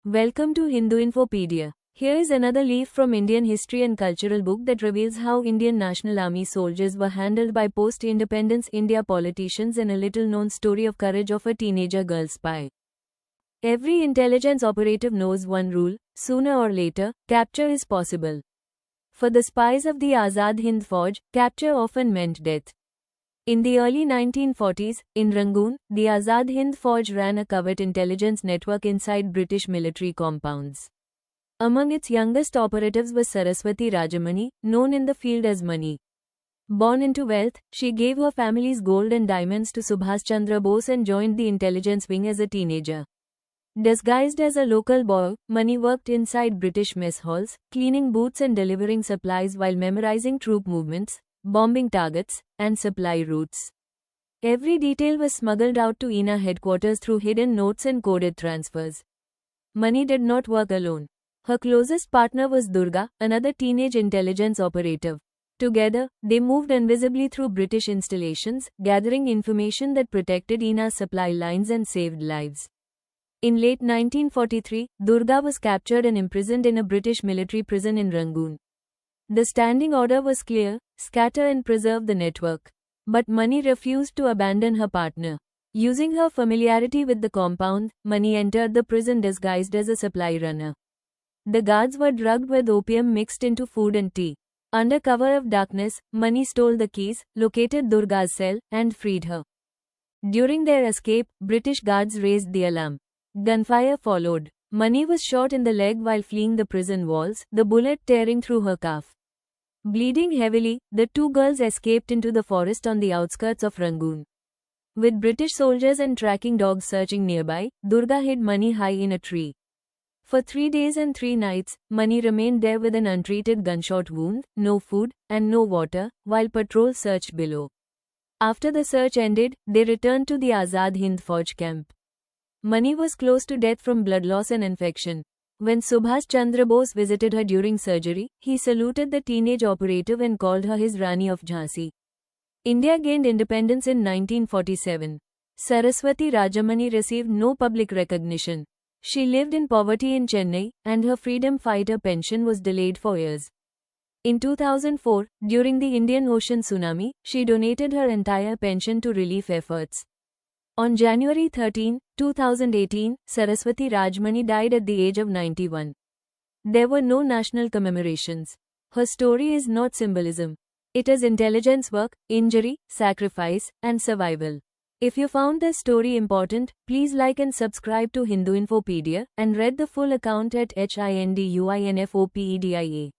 Welcome to Hindu Infopedia. Here is another leaf from Indian history and cultural book that reveals how Indian National Army soldiers were handled by post-independence India politicians and a little-known story of courage of a teenager girl spy. Every intelligence operative knows one rule: sooner or later, capture is possible. For the spies of the Azad Hind Fauj, capture often meant death. In the early 1940s, in Rangoon, the Azad Hind Fauj ran a covert intelligence network inside British military compounds. Among its youngest operatives was Saraswati Rajamani, known in the field as Mani. Born into wealth, she gave her family's gold and diamonds to Subhas Chandra Bose and joined the intelligence wing as a teenager. Disguised as a local boy, Mani worked inside British mess halls, cleaning booths and delivering supplies while memorizing troop movements, bombing targets, and supply routes. Every detail was smuggled out to INA headquarters through hidden notes and coded transfers. Mani did not work alone. Her closest partner was Durga, another teenage intelligence operative. Together, they moved invisibly through British installations, gathering information that protected INA's supply lines and saved lives. In late 1943, Durga was captured and imprisoned in a British military prison in Rangoon. The standing order was clear: scatter and preserve the network. But Mani refused to abandon her partner. Using her familiarity with the compound, Mani entered the prison disguised as a supply runner. The guards were drugged with opium mixed into food and tea. Under cover of darkness, Mani stole the keys, located Durga's cell, and freed her. During their escape, British guards raised the alarm. Gunfire followed. Mani was shot in the leg while fleeing the prison walls, the bullet tearing through her calf. Bleeding heavily, the two girls escaped into the forest on the outskirts of Rangoon. With British soldiers and tracking dogs searching nearby, Durga hid Mani high in a tree. For 3 days and 3 nights, Mani remained there with an untreated gunshot wound, no food, and no water, while patrol searched below. After the search ended, they returned to the Azad Hind Fauj camp. Mani was close to death from blood loss and infection. When Subhas Chandra Bose visited her during surgery, he saluted the teenage operative and called her his Rani of Jhansi. India gained independence in 1947. Saraswati Rajamani received no public recognition. She lived in poverty in Chennai, and her freedom fighter pension was delayed for years. In 2004, during the Indian Ocean tsunami, she donated her entire pension to relief efforts. On January 13, 2018, Saraswati Rajamani died at the age of 91. There were no national commemorations. Her story is not symbolism. It is intelligence work, injury, sacrifice, and survival. If you found this story important, please like and subscribe to Hindu Infopedia, and read the full account at HINDUINFOPEDIA.